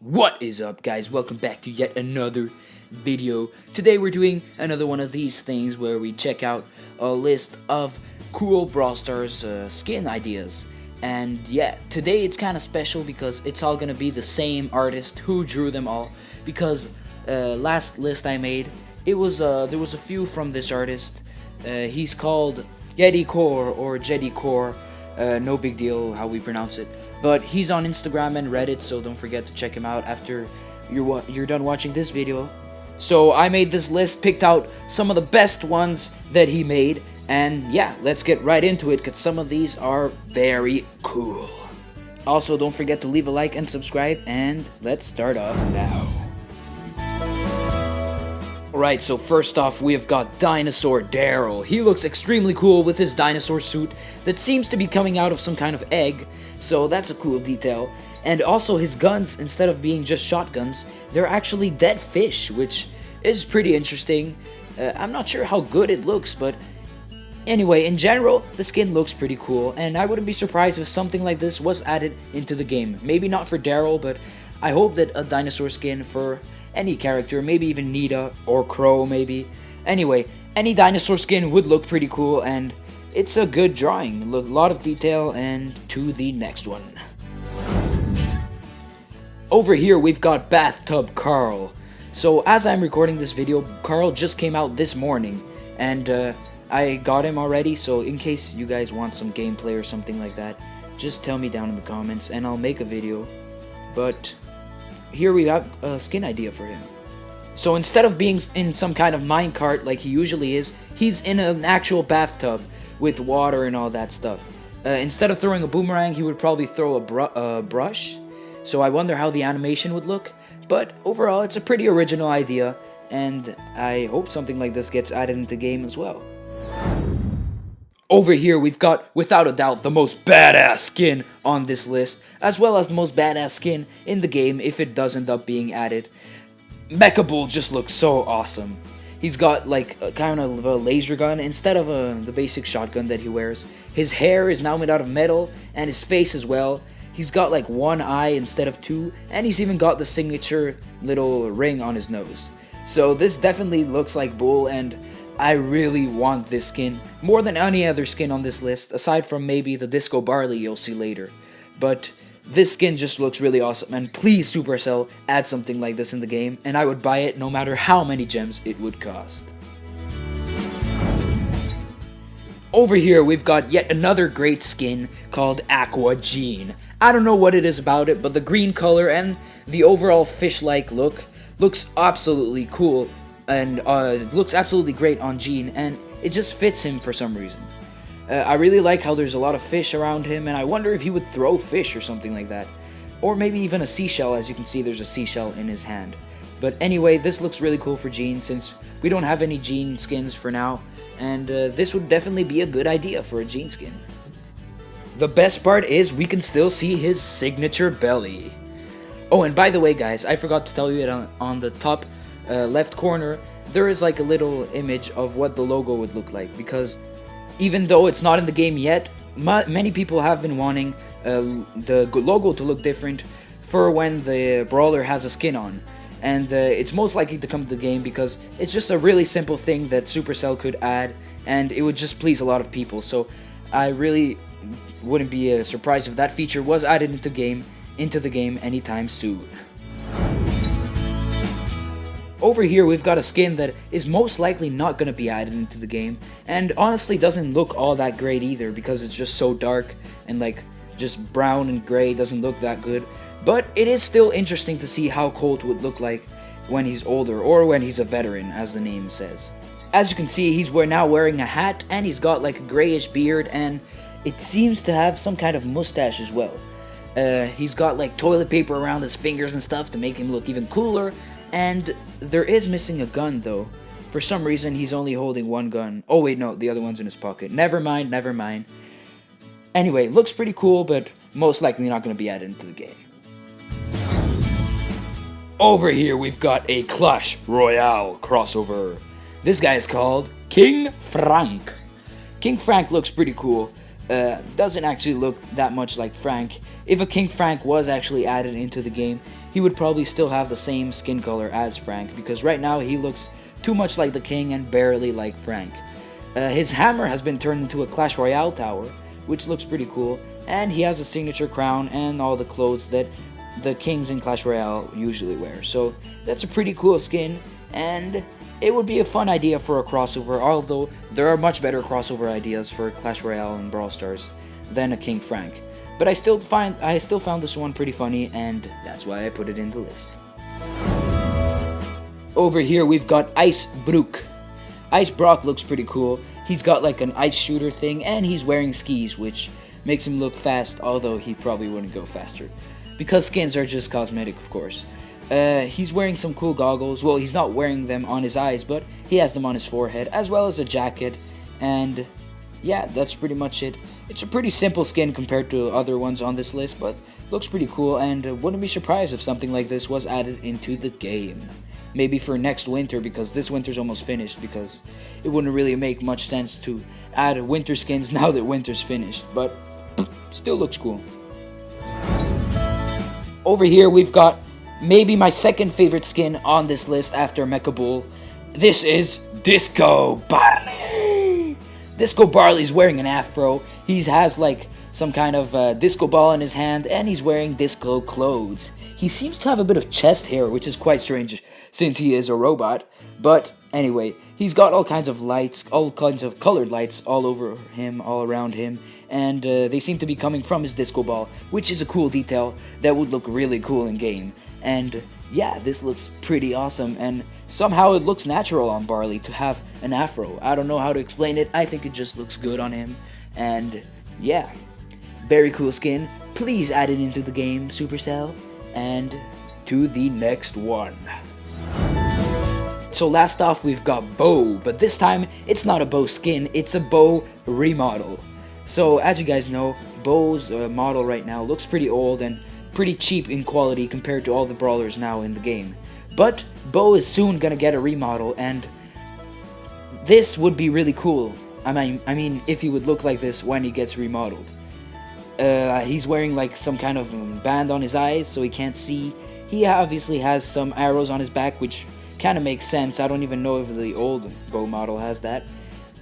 What is up, guys? Welcome back to yet another video. Today we're doing another one of these things where we check out a list of cool Brawl Stars skin ideas. And yeah, today it's kind of special because it's all gonna be the same artist who drew them all. Because last list I made, there was a few from this artist. He's called Yeticore or Jedicore. No big deal how we pronounce it. But he's on Instagram and Reddit, so don't forget to check him out after you're done watching this video. So I made this list, picked out some of the best ones that he made, and yeah, let's get right into it, because some of these are very cool. Also, don't forget to leave a like and subscribe, and let's start off now. Alright, so first off, we've got Dinosaur Darryl. He looks extremely cool with his dinosaur suit that seems to be coming out of some kind of egg, so that's a cool detail. And also his guns, instead of being just shotguns, they're actually dead fish, which is pretty interesting. I'm not sure how good it looks, but anyway, in general, the skin looks pretty cool, and I wouldn't be surprised if something like this was added into the game. Maybe not for Darryl, but I hope that a dinosaur skin for any character, maybe even Nita or Crow maybe. Anyway, any dinosaur skin would look pretty cool, and it's a good drawing. A lot of detail, and to the next one. Over here we've got Bathtub Carl. So as I'm recording this video, Carl just came out this morning, and I got him already, so in case you guys want some gameplay or something like that, just tell me down in the comments and I'll make a video. But here we have a skin idea for him. So instead of being in some kind of minecart like he usually is, he's in an actual bathtub with water and all that stuff. Instead of throwing a boomerang, he would probably throw a brush. So I wonder how the animation would look. But overall, it's a pretty original idea, and I hope something like this gets added into the game as well. Over here, we've got, without a doubt, the most badass skin on this list, as well as the most badass skin in the game if it does end up being added. Mecha Bull just looks so awesome. He's got like a kind of a laser gun instead of the basic shotgun that he wears. His hair is now made out of metal, and his face as well. He's got like one eye instead of two, and he's even got the signature little ring on his nose. So this definitely looks like Bull, and I really want this skin more than any other skin on this list, aside from maybe the Disco Barley you'll see later. But this skin just looks really awesome, and please Supercell add something like this in the game, and I would buy it no matter how many gems it would cost. Over here we've got yet another great skin called Aqua Gene. I don't know what it is about it, but the green color and the overall fish-like look looks absolutely cool. And looks absolutely great on Gene, and it just fits him for some reason. I really like how there's a lot of fish around him, and I wonder if he would throw fish or something like that. Or maybe even a seashell. As you can see, there's a seashell in his hand. But anyway, this looks really cool for Gene, since we don't have any Gene skins for now, and this would definitely be a good idea for a Gene skin. The best part is we can still see his signature belly. Oh, and by the way, guys, I forgot to tell you it on the top left corner, there is like a little image of what the logo would look like, because even though it's not in the game yet, many people have been wanting the logo to look different for when the brawler has a skin on, and it's most likely to come to the game because it's just a really simple thing that Supercell could add, and it would just please a lot of people. So I really wouldn't be surprised if that feature was added into the game anytime soon. Over here we've got a skin that is most likely not going to be added into the game, and honestly doesn't look all that great either because it's just so dark and like just brown and gray, doesn't look that good. But it is still interesting to see how Colt would look like when he's older, or when he's a veteran, as the name says. As you can see, he's now wearing a hat, and he's got like a grayish beard, and it seems to have some kind of mustache as well. He's got like toilet paper around his fingers and stuff to make him look even cooler. And there is missing a gun though. For some reason he's only holding one gun. Oh wait, no, the other one's in his pocket. Never mind. Anyway, looks pretty cool, but most likely not going to be added into the game. Over here we've got a Clash Royale crossover. This guy is called King Frank. King Frank looks pretty cool. doesn't actually look that much like Frank. If a King Frank was actually added into the game, he would probably still have the same skin color as Frank, because right now he looks too much like the King and barely like Frank. His hammer has been turned into a Clash Royale tower, which looks pretty cool, and he has a signature crown and all the clothes that the kings in Clash Royale usually wear. So that's a pretty cool skin, and it would be a fun idea for a crossover, although there are much better crossover ideas for Clash Royale and Brawl Stars than a King Frank. But I still found this one pretty funny, and that's why I put it in the list. Over here we've got Ice Brook. Ice Brock looks pretty cool. He's got like an ice shooter thing, and he's wearing skis, which makes him look fast, although he probably wouldn't go faster, because skins are just cosmetic, of course. He's wearing some cool goggles. Well, he's not wearing them on his eyes, but he has them on his forehead, as well as a jacket, and yeah, that's pretty much it. It's a pretty simple skin compared to other ones on this list, but looks pretty cool, and wouldn't be surprised if something like this was added into the game. Maybe for next winter, because this winter's almost finished, because it wouldn't really make much sense to add winter skins now that winter's finished, but still looks cool. Over here we've got maybe my second favorite skin on this list after Mecha Bull. This is Disco Barley. Disco Barley's wearing an afro. He has like some kind of disco ball in his hand, and he's wearing disco clothes. He seems to have a bit of chest hair, which is quite strange since he is a robot. But anyway, he's got all kinds of lights, all kinds of colored lights all over him, all around him, and they seem to be coming from his disco ball, which is a cool detail that would look really cool in game. And yeah, this looks pretty awesome, and somehow it looks natural on Barley to have an afro. I don't know how to explain it, I think it just looks good on him, and yeah, very cool skin. Please add it into the game, Supercell. And to the next one. So last off we've got Bo, but this time it's not a Bo skin, it's a Bo remodel. So as you guys know, Bo's model right now looks pretty old and pretty cheap in quality compared to all the brawlers now in the game. But Bo is soon gonna get a remodel, and this would be really cool. I mean, if he would look like this when he gets remodeled. He's wearing like some kind of band on his eyes so he can't see. He obviously has some arrows on his back, which kind of makes sense. I don't even know if the old Bo model has that.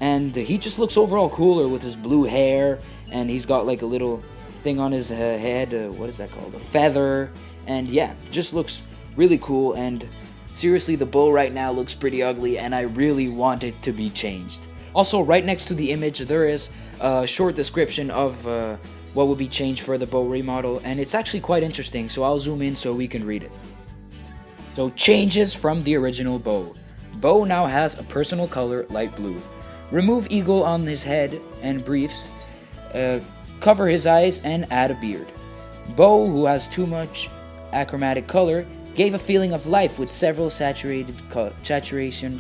And he just looks overall cooler with his blue hair, and he's got like a little thing on his head, what is that called? A feather. And yeah, just looks really cool, and seriously, the Bo right now looks pretty ugly, and I really want it to be changed. Also, right next to the image, there is a short description of what will be changed for the Bo remodel, and it's actually quite interesting, so I'll zoom in so we can read it. So, changes from the original Bo. Bo now has a personal color, light blue. Remove eagle on his head and briefs, cover his eyes, and add a beard. Bo, who has too much achromatic color, gave a feeling of life with several saturation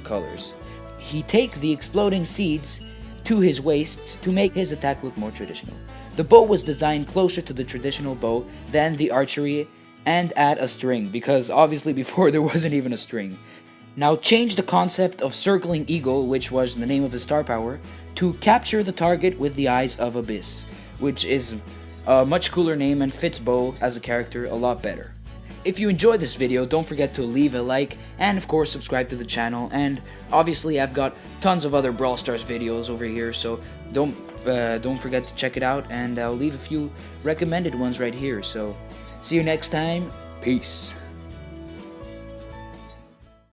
colors. He take the exploding seeds to his waists to make his attack look more traditional. The bow was designed closer to the traditional bow than the archery, and add a string, because obviously before there wasn't even a string. Now change the concept of circling eagle, which was the name of his star power, to capture the target with the eyes of abyss, which is a much cooler name and fits Bo as a character a lot better. If you enjoyed this video, don't forget to leave a like, and of course subscribe to the channel, and obviously I've got tons of other Brawl Stars videos over here, so don't forget to check it out, and I'll leave a few recommended ones right here. So see you next time, peace.